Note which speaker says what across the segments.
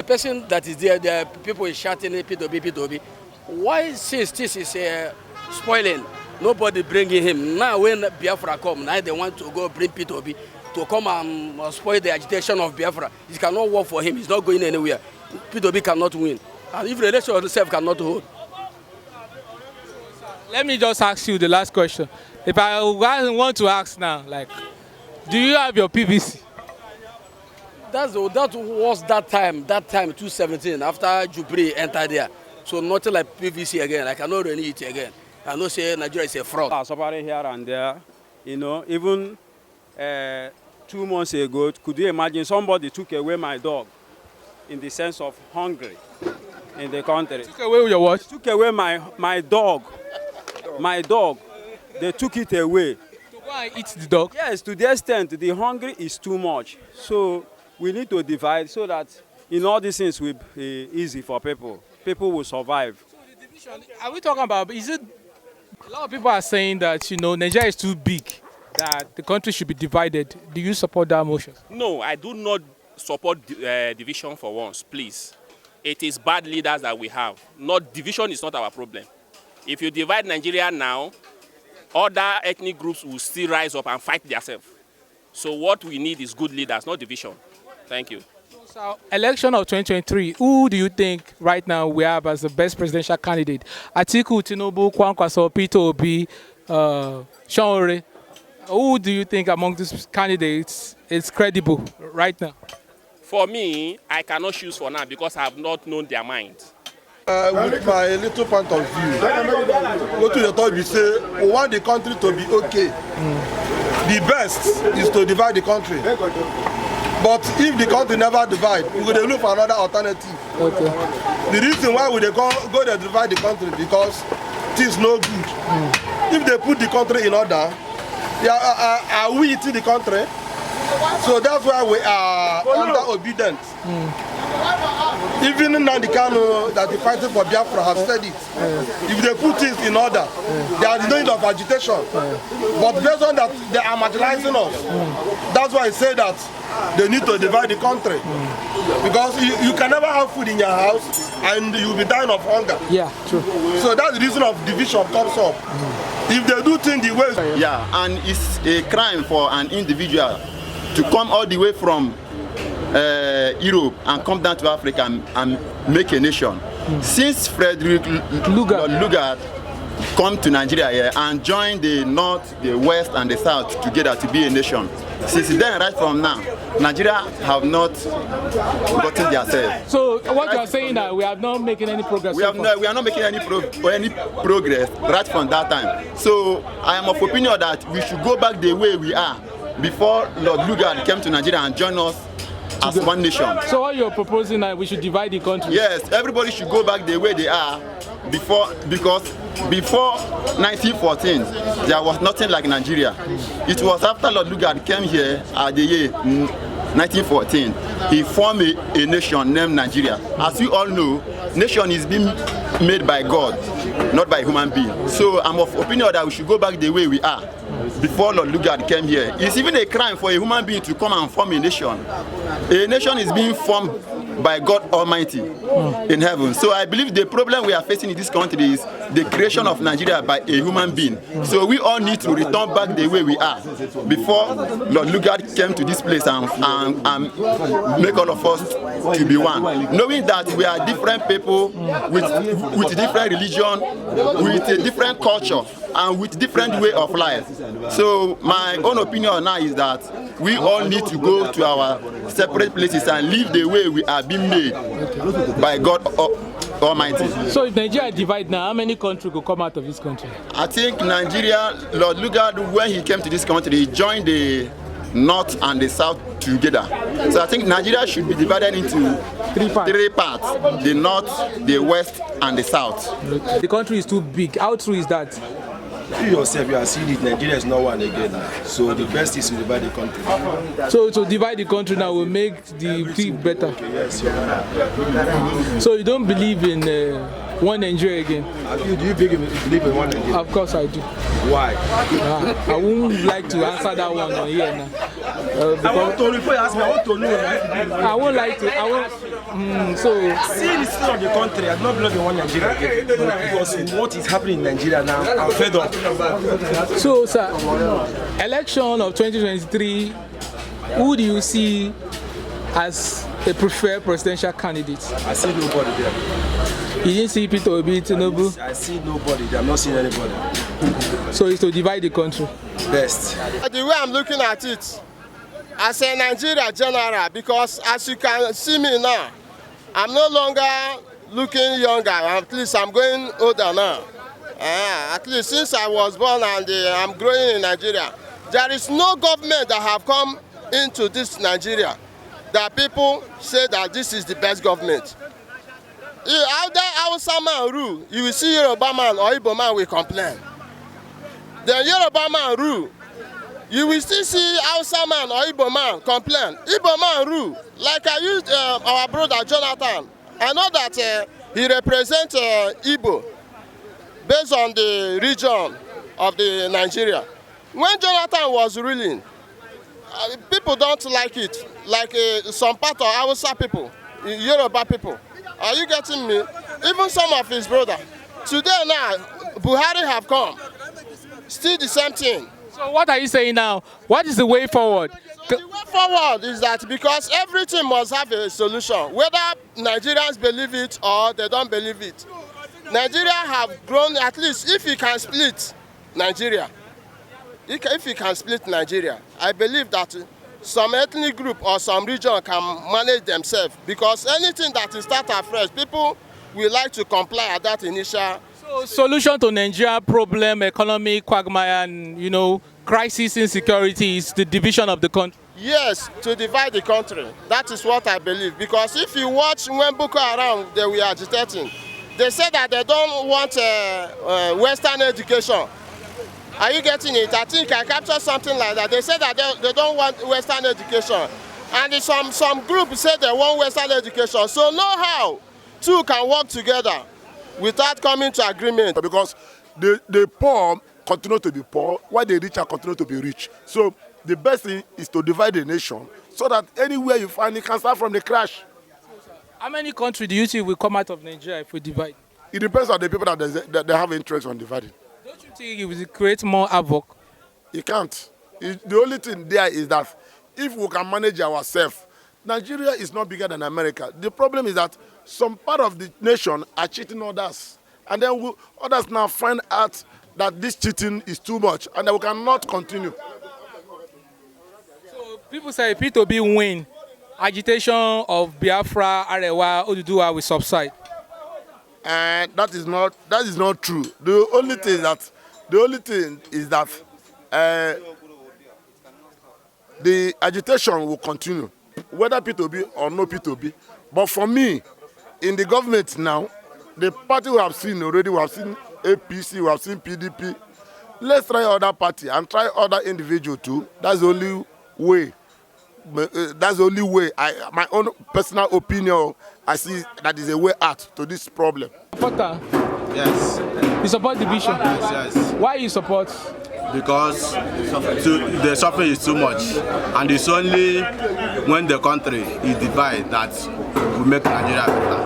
Speaker 1: person that is there, the people is shouting P2B. Why since this is spoiling, nobody bringing him? Now when Biafra come, now they want to go bring P2B to come and spoil the agitation of Biafra. It cannot work for him. He's not going anywhere. P2B cannot win. And if the election itself cannot hold.
Speaker 2: Let me just ask you the last question. If I want to ask now, like, do you have your PVC?
Speaker 1: That was that time 2017, after Jubri entered there. So nothing like PVC again. I cannot renew it again. I know say Nigeria is a fraud.
Speaker 3: Somebody here and there, even 2 months ago, could you imagine somebody took away my dog in the sense of hungry in the country?
Speaker 2: Took away your what?
Speaker 3: Took away my dog. My dog. They took it away.
Speaker 2: To go and eat the dog?
Speaker 3: Yes, to the extent the hunger is too much. So we need to divide so that all these things will be easy for people. People will survive.
Speaker 2: So the division, are we talking about, is it, a lot of people are saying that, Nigeria is too big, that the country should be divided. Do you support that motion?
Speaker 4: No, I do not support division for once, please. It is bad leaders that we have. Division is not our problem. If you divide Nigeria now, other ethnic groups will still rise up and fight themselves. So what we need is good leaders, not division. Thank you.
Speaker 2: So, election of 2023, who do you think right now we have as the best presidential candidate? Atiku, Tinubu, Kwankwaso, Peter Obi, Shawnre. Who do you think among these candidates is credible right now?
Speaker 4: For me, I cannot choose for now because I have not known their mind.
Speaker 5: With my little point of view, go to the top, we say we want the country to be okay. The best is to divide the country. But if the country never divide, we will look for another alternative. Okay. The reason why we go to divide the country because things no good. If they put the country in order, are we eating the country? So that's why we are under obedience. Even Nandikano that is fighting for Biafra have said it. If they put things in order, there is no need of agitation. But based on that, they are marginalizing us. That's why I say that they need to divide the country. Because you can never have food in your house and you'll be dying of hunger.
Speaker 2: Yeah, true.
Speaker 5: So that's the reason of division comes up. If they do things the way...
Speaker 6: Yeah, and it's a crime for an individual to come all the way from Europe and come down to Africa and make a nation. Since Frederick Lugard come to Nigeria here and join the North, the West and the South together to be a nation, since then right from now, Nigeria have not gotten themselves.
Speaker 2: So what you are saying that we are not making any progress?
Speaker 6: We are not making any progress right from that time. So I am of opinion that we should go back the way we are before Lord Lugard came to Nigeria and joined us as one nation.
Speaker 2: So what you're proposing that we should divide the country?
Speaker 6: Yes, everybody should go back the way they are because before 1914 there was nothing like Nigeria. It was after Lord Lugard came here at the year 1914 he formed a nation named Nigeria. As you all know, nation is being made by God, not by human being. So I'm of opinion that we should go back the way we are before Lord Lugard came here. It's even a crime for a human being to come and form a nation. A nation is being formed by God Almighty in heaven. So I believe the problem we are facing in this country is the creation of Nigeria by a human being. So we all need to return back the way we are before Lord Lugard came to this place and make all of us to be one. Knowing that we are different people with different religion, with a different culture, and with different way of life. So my own opinion now is that we all need to go to our separate places and live the way we are being made by God Almighty.
Speaker 2: So if Nigeria divide now, how many countries will come out of this country?
Speaker 6: I think Nigeria, Lord Lugard, when he came to this country, he joined the North and the South together. So I think Nigeria should be divided into three parts: the North, the West, and the South.
Speaker 2: The country is too big. How true is that?
Speaker 7: You yourself, you are seeing it. Nigeria is not one again now. So the best is to divide the country.
Speaker 2: So to divide the country now will make the thing better.
Speaker 7: Okay, yes, yeah.
Speaker 2: So you don't believe in one Nigeria again?
Speaker 7: Do you believe in one Nigeria?
Speaker 2: Of course I do.
Speaker 7: Why?
Speaker 2: I wouldn't like to answer that one on here now.
Speaker 7: I want to, before you ask me, I want to know.
Speaker 2: I won't like to. So
Speaker 7: seeing the state of the country, I do not believe in one Nigeria again. Because what is happening in Nigeria now, I'm fed up.
Speaker 2: So, sir, election of 2023, who do you see as a preferred presidential candidate?
Speaker 7: I see nobody there.
Speaker 2: You didn't see Peter Obi, Tinubu?
Speaker 7: I see nobody there. I'm not seeing anybody.
Speaker 2: So it's to divide the country?
Speaker 7: Best.
Speaker 8: The way I'm looking at it, as a Nigeria general, because as you can see me now, I'm no longer looking younger. At least I'm going older now. At least since I was born and I'm growing in Nigeria, there is no government that have come into this Nigeria that people say that this is the best government. Out there, Hausa man rule, you will see Yoruba man or Igbo man will complain. Then Yoruba man rule, you will still see Hausa man or Igbo man complain. Igbo man rule, like I used our brother Jonathan. I know that he represents Igbo based on the region of the Nigeria. When Jonathan was ruling, people don't like it, like some part of Hausa people, Yoruba people. Are you getting me? Even some of his brother. Today now, Buhari have come. Still the same thing.
Speaker 2: So what are you saying now? What is the way forward?
Speaker 8: So the way forward is that because everything must have a solution, whether Nigerians believe it or they don't believe it. Nigeria have grown, at least if he can split Nigeria, if he can split Nigeria, I believe that some ethnic group or some region can manage themselves, because anything that is start afresh, people will like to comply at that initial.
Speaker 2: So solution to Nigeria problem, economic quagmire, and crisis insecurity is the division of the country.
Speaker 8: Yes, to divide the country. That is what I believe. Because if you watch when Boko Haram they were agitating, they said that they don't want Western education. Are you getting it? I think I captured something like that. They said that they don't want Western education. And some group said they want Western education. So know how two can work together without coming to agreement.
Speaker 5: Because the poor continue to be poor, while the rich are continue to be rich. So the best thing is to divide the nation so that anywhere you find it can start from the crash.
Speaker 2: How many countries do you think will come out of Nigeria if we divide?
Speaker 5: It depends on the people that they have interest on dividing.
Speaker 2: Don't you think it will create more havoc?
Speaker 5: You can't. The only thing there is that if we can manage ourselves, Nigeria is not bigger than America. The problem is that some part of the nation are cheating others. And then others now find out that this cheating is too much and that we cannot continue.
Speaker 2: So people say P2B win, agitation of Biafra, Arewa, Oduduwa will subside.
Speaker 5: And that is not true. The only thing is that the agitation will continue, whether P2B or no P2B. But for me, in the government now, the party we have seen already, we have seen APC, we have seen PDP. Let's try other party and try other individual too. That's the only way. That's the only way. My own personal opinion, I see that is a way out to this problem.
Speaker 2: Supporter?
Speaker 9: Yes.
Speaker 2: You support division?
Speaker 9: Yes.
Speaker 2: Why you support?
Speaker 9: Because the suffering is too much, and it's only when the country is divided that we make Nigeria better.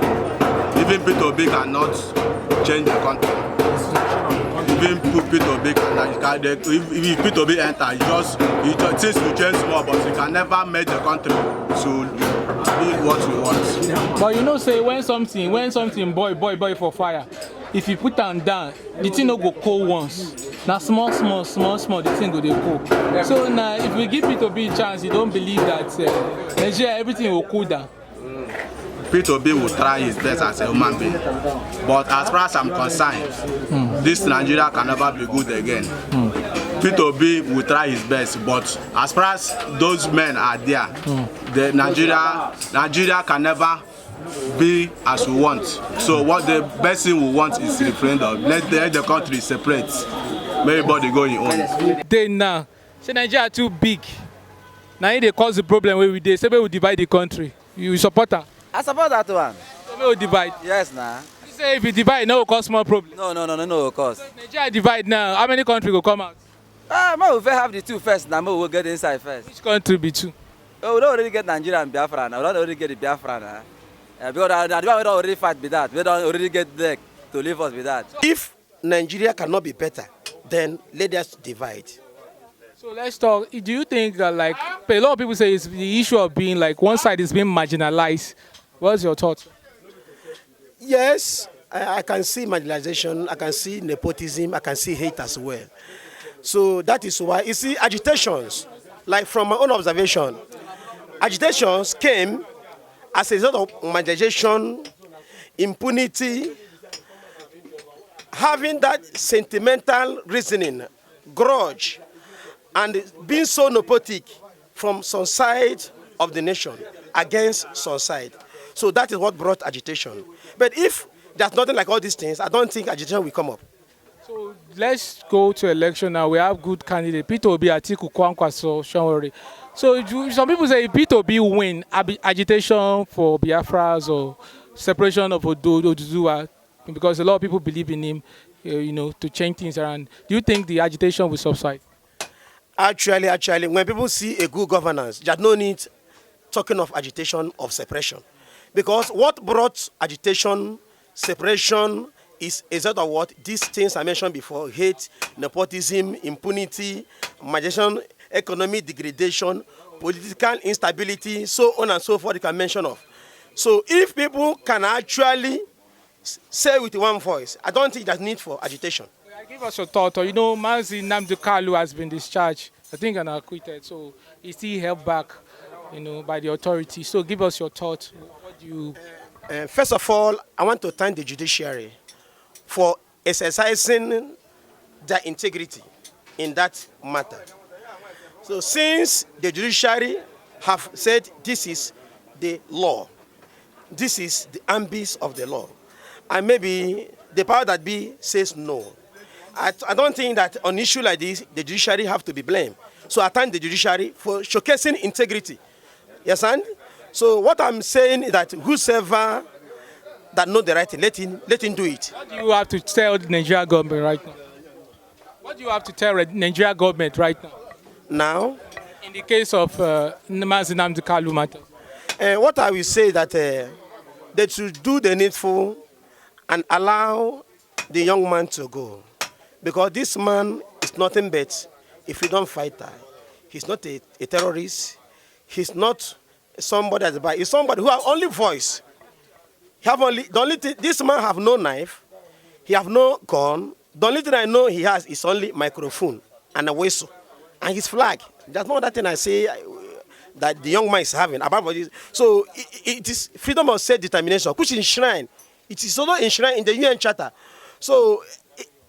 Speaker 9: Even P2B cannot change the country. Even P2B cannot. If P2B enter, things will change small, but you can never make the country to be what we want.
Speaker 2: But say when something boy for fire, if you put them down, the thing no go cold once. Now small, the thing go dey cold. So now if we give P2B a chance, you don't believe that Nigeria everything will cool down.
Speaker 9: P2B will try his best as a human being. But as far as I'm concerned, this Nigeria can never be good again. P2B will try his best, but as far as those men are there, the Nigeria can never be as we want. So what the best thing we want is referendum. Let the country separate. Make everybody go in own.
Speaker 2: They now, say Nigeria too big. Now they cause the problem where we dey. Say we divide the country. You support her?
Speaker 10: I support that one.
Speaker 2: So we divide.
Speaker 10: Yes, nah.
Speaker 2: You say if you divide, no, it cause more problem.
Speaker 10: No, of course.
Speaker 2: So Nigeria divide now. How many countries will come out?
Speaker 10: We will have the two first. Now we will get inside first.
Speaker 2: Which country be two?
Speaker 10: Oh, we don't already get Nigeria and Biafra now. We don't already get the Biafra now. Because we don't already fight with that. We don't already get there to leave us with that.
Speaker 11: If Nigeria cannot be better, then let us divide.
Speaker 2: So let's talk. Do you think like a lot of people say it's the issue of being like one side is being marginalized? What's your thought?
Speaker 11: Yes, I can see marginalization, I can see nepotism, I can see hate as well. So that is why, you see, agitations, like from my own observation, agitations came as a result of marginalization, impunity, having that sentimental reasoning, grudge, and being so nepotic from some side of the nation against some side. So that is what brought agitation. But if there's nothing like all these things, I don't think agitation will come up.
Speaker 2: So let's go to election now. We have good candidate. Peter Obi, Atiku, Kwankwaso, Shawore. So some people say if Peter Obi win, agitation for Biafras or separation of Oduduwa, because a lot of people believe in him, to change things around. Do you think the agitation will subside?
Speaker 11: Actually, when people see a good governance, there's no need talking of agitation of separation. Because what brought agitation, separation, is a result of what? These things I mentioned before: hate, nepotism, impunity, marginalization, economic degradation, political instability, so on and so forth, you can mention of. So if people can actually say with one voice, I don't think there's need for agitation.
Speaker 2: Give us your thought. Mazi Nnamdi Kanu has been discharged, I think, and acquitted. So he's still held back, by the authorities. So give us your thoughts. What do you?
Speaker 11: First of all, I want to thank the judiciary for exercising their integrity in that matter. So since the judiciary have said this is the law, this is the ambit of the law, and maybe the power that be says no, I don't think that on an issue like this, the judiciary have to be blamed. So I thank the judiciary for showcasing integrity. Yes, and so what I'm saying is that whosoever that know the right thing, let him do it.
Speaker 2: What do you have to tell the Nigerian government right now? What do you have to tell the Nigerian government right now?
Speaker 11: Now?
Speaker 2: In the case of Mazi Nnamdi Kanu matter.
Speaker 11: What I will say is that they should do the needful and allow the young man to go. Because this man is nothing but a freedom fighter. He's not a terrorist. He's not somebody that's bad. He's somebody who has only voice. This man have no knife. He have no gun. The only thing I know he has is only microphone and a whistle and his flag. That's not that thing I say that the young man is having. So it is freedom of self-determination, which is enshrined. It is also enshrined in the UN Charter. So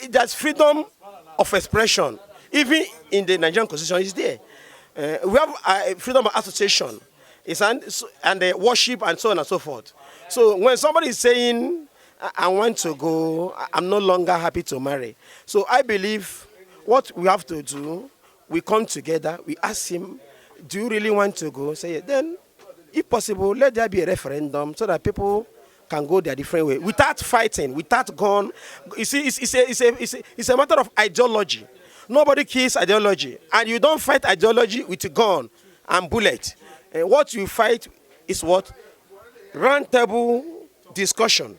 Speaker 11: there's freedom of expression. Even in the Nigerian Constitution, it's there. We have freedom of association, and worship, and so on and so forth. So when somebody is saying, I want to go, I'm no longer happy to marry. So I believe what we have to do, we come together, we ask him, do you really want to go? Say, then, if possible, let there be a referendum so that people can go their different way without fighting, without gun. You see, it's a matter of ideology. Nobody kills ideology, and you don't fight ideology with a gun and bullet. What you fight is what? Round table discussion,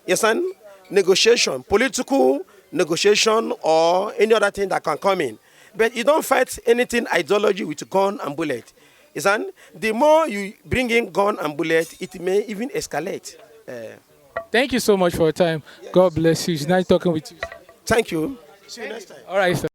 Speaker 11: yes, and negotiation, political negotiation, or any other thing that can come in. But you don't fight anything ideology with gun and bullet. Yes, and the more you bring in gun and bullet, it may even escalate.
Speaker 2: Thank you so much for your time. God bless you. It's nice talking with you.
Speaker 11: Thank you. See you next time.
Speaker 2: All right, sir.